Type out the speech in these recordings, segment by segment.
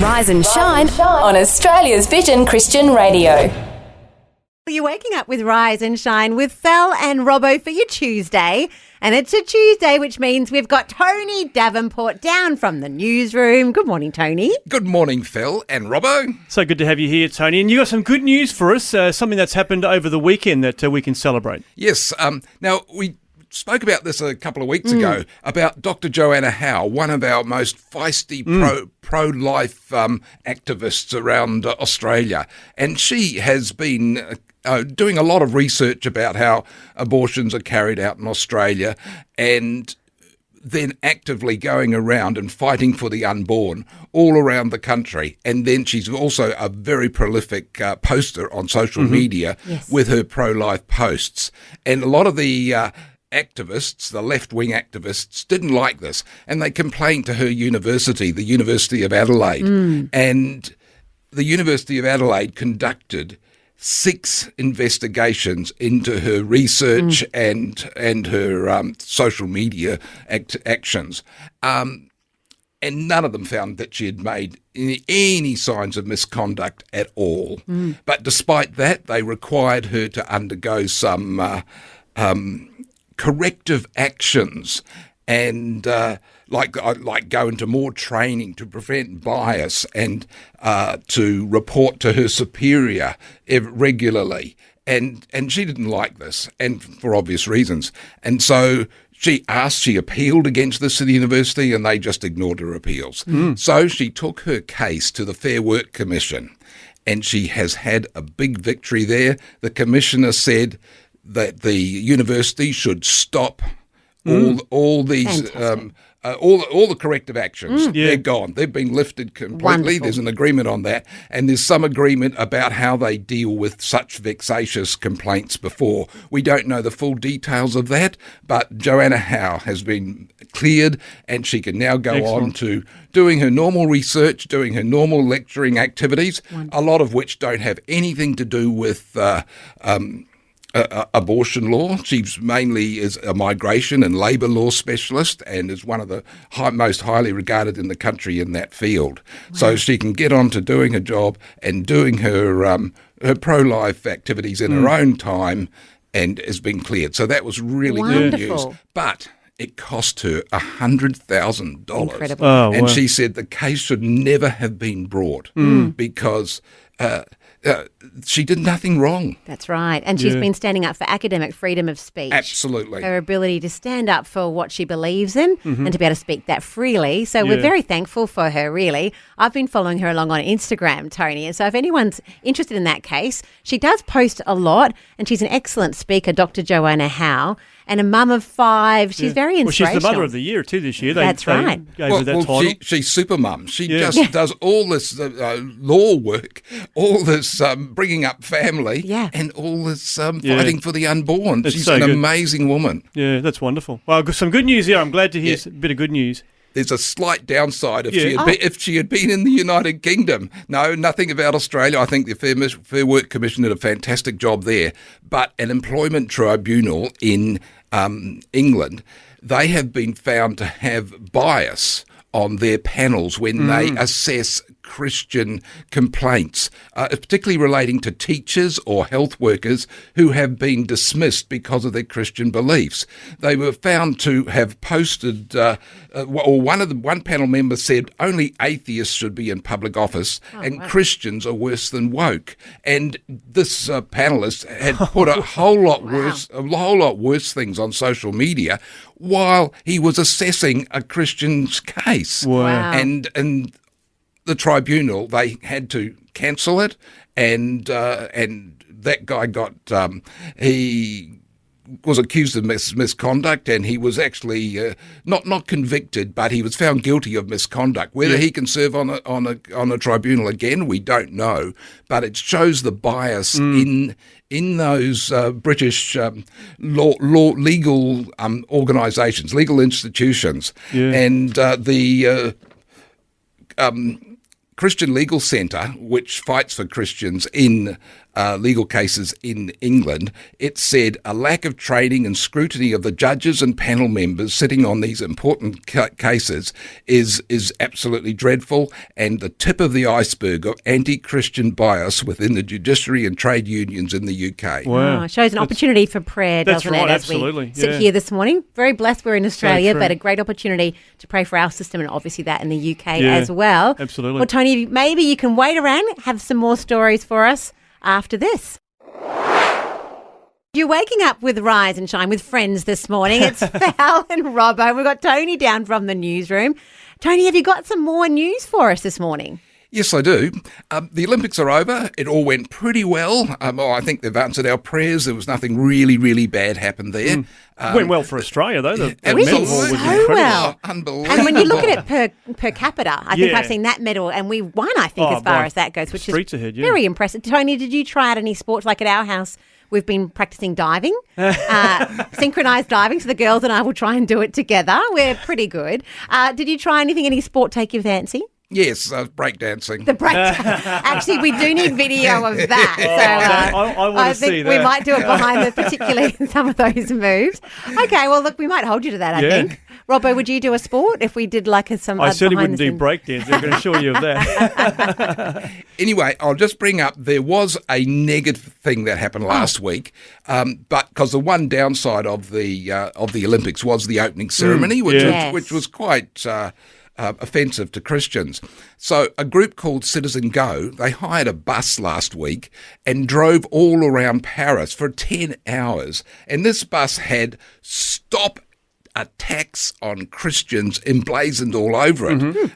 Rise and shine on Australia's Vision Christian Radio. You're waking up with Rise and Shine with Fel and Robbo for your Tuesday. And it's a Tuesday, which means we've got Tony Davenport down from the newsroom. Good morning, Tony. Good morning, Fel and Robbo. So good to have you here, Tony. And you got some good news for us, something that's happened over the weekend that we can celebrate. Yes. Now, we spoke about this a couple of weeks ago, about Dr. Joanna Howe, one of our most feisty pro-life activists around Australia. And she has been doing a lot of research about how abortions are carried out in Australia, and then actively going around and fighting for the unborn all around the country. And then she's also a very prolific poster on social media with her pro-life posts. And a lot of the activists, the left-wing activists, didn't like this, and they complained to her university, the University of Adelaide. And the University of Adelaide conducted 6 investigations into her research and her social media actions. And none of them found that she had made any signs of misconduct at all. But despite that, they required her to undergo some corrective actions and like go into more training to prevent bias and to report to her superior regularly. And she didn't like this, and for obvious reasons. And so she appealed against this to the university, and they just ignored her appeals. So she took her case to the Fair Work Commission, and she has had a big victory there. The commissioner said that the university should stop all these all the corrective actions. They're gone. They've been lifted completely. Wonderful. There's an agreement on that, and there's some agreement about how they deal with such vexatious complaints before. We don't know the full details of that, but Joanna Howe has been cleared, and she can now go on to doing her normal research, doing her normal lecturing activities, a lot of which don't have anything to do with abortion law. She's mainly is a migration and labour law specialist, and is one of the most highly regarded in the country in that field. So she can get on to doing her job and doing her pro-life activities in her own time, and has been cleared. So that was really good news. But it cost her $100,000. Incredible. And she said the case should never have been brought because she did nothing wrong. That's right. And she's been standing up for academic freedom of speech. Absolutely. Her ability to stand up for what she believes in and to be able to speak that freely. So we're very thankful for her, really. I've been following her along on Instagram, Tony. And so if anyone's interested in that case, she does post a lot, and she's an excellent speaker, Dr. Joanna Howe, and a mum of 5. She's very inspirational. Well, she's the Mother of the Year too this year. That's right. They gave her that title. She's super mum. She just does all this law work, all this bringing up family, and all this fighting for the unborn. She's so an amazing woman. Yeah, that's wonderful. Well, some good news here. I'm glad to hear a bit of good news. There's a slight downside if she had been in the United Kingdom. No, nothing about Australia. I think the Fair Work Commission did a fantastic job there. But an employment tribunal in England, they have been found to have bias on their panels when they assess Christian complaints, particularly relating to teachers or health workers who have been dismissed because of their Christian beliefs. They were found to have posted, one panel member said only atheists should be in public office, and Christians are worse than woke. And this panelist had put a whole lot worse things on social media while he was assessing a Christian's case. Wow. And the tribunal, they had to cancel it, and that guy got he was accused of misconduct, and he was actually not convicted, but he was found guilty of misconduct. Whether he can serve on a tribunal again, we don't know. But it shows the bias in those British legal organisations, legal institutions, and the Christian Legal Centre, which fights for Christians in legal cases in England, it said a lack of training and scrutiny of the judges and panel members sitting on these important cases is absolutely dreadful and the tip of the iceberg of anti-Christian bias within the judiciary and trade unions in the UK. Wow. It shows an opportunity for prayer, doesn't it? As absolutely. we sit here this morning. Very blessed we're in Australia, So but a great opportunity to pray for our system and obviously that in the UK Yeah, as well. absolutely. Well, Tony, maybe you can wait around, have some more stories for us after this. You're waking up with Rise and Shine with friends this morning. It's Fel and Robbo. We've got Tony down from the newsroom. Tony, have you got some more news for us this morning? Yes, I do. The Olympics are over. It all went pretty well. I think they've answered our prayers. There was nothing really, really bad happened there. Went well for Australia, though. The We medal did haul was so incredible. well. Unbelievable. And when you look at it per capita, I think Yeah. I've seen that medal, and we won, I think, Oh, as far by as that goes, which streets is ahead, yeah. very impressive. Tony, did you try out any sports? Like at our house, we've been practicing diving, synchronised diving, so the girls and I will try and do it together. We're pretty good. Did you try anything, any sport take your fancy? Yes, breakdancing. The break. Actually, we do need video of that. So I want to think see we that. might do it behind the, particularly in some of those moves. Okay, well, look, we might hold you to that, I Yeah. think. Robbo, would you do a sport if we did like some I certainly behind wouldn't do breakdance. I can assure you of that. Anyway, I'll just bring up, there was a negative thing that happened last week, but because the one downside of the Olympics was the opening ceremony, which, Yes. which was quite offensive to Christians. So a group called Citizen Go, they hired a bus last week and drove all around Paris for 10 hours. And this bus had stop attacks on Christians emblazoned all over it.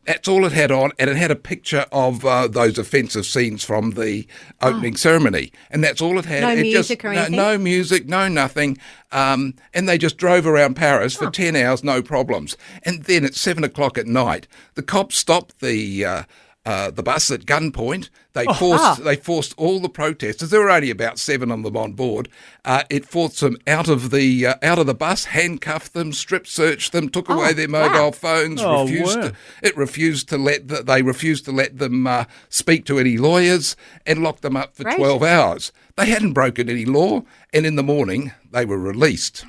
That's all it had on, and it had a picture of those offensive scenes from the opening ceremony, and that's all it had. No it music or anything? No music, no nothing, and they just drove around Paris for 10 hours, no problems. And then at 7 o'clock at night, the cops stopped the bus at gunpoint. They forced all the protesters. There were only about 7 of them on board. It forced them out of the bus, handcuffed them, strip searched them, took away their mobile phones. Oh, They refused to let them speak to any lawyers, and locked them up for Great. 12 hours. They hadn't broken any law, and in the morning they were released.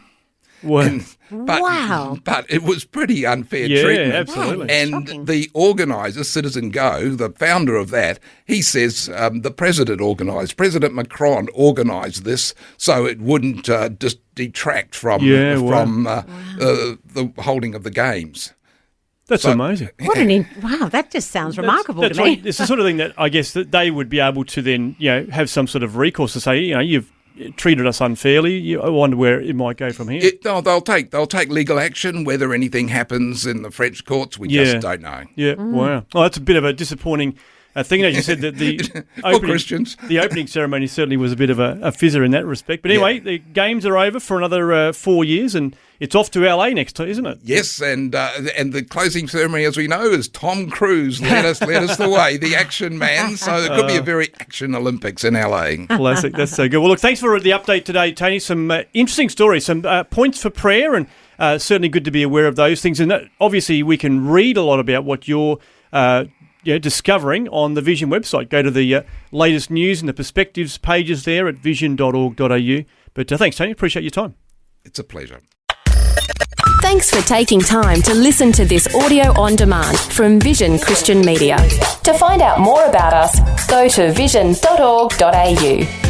Well, Wow. But it was pretty unfair Yeah, treatment. absolutely. And Shocking. the organiser, Citizen Go, the founder of that, he says the President Macron organised this so it wouldn't just detract from the holding of the games. that's amazing. Wow, that just sounds remarkable That's to me. right. It's the sort of thing that I guess that they would be able to then, have some sort of recourse to say, you've treated us unfairly. I wonder where it might go from here. They'll take legal action. Whether anything happens in the French courts, we just don't know. Yeah, wow. Oh, that's a bit of a disappointing thing. As you said, that the Christians. the opening ceremony certainly was a bit of a fizzer in that respect. But anyway, the games are over for another 4 years, and it's off to LA next time, isn't it? Yes, and the closing ceremony, as we know, is Tom Cruise led us the way, the action man. So it could be a very action Olympics in LA. Classic. That's so good. Well, look, thanks for the update today, Tony. Some interesting stories, some points for prayer, and certainly good to be aware of those things. And obviously, we can read a lot about what you're discovering on the Vision website. Go to the latest news and the perspectives pages there at vision.org.au. But thanks, Tony. Appreciate your time. It's a pleasure. Thanks for taking time to listen to this audio on demand from Vision Christian Media. To find out more about us, go to vision.org.au.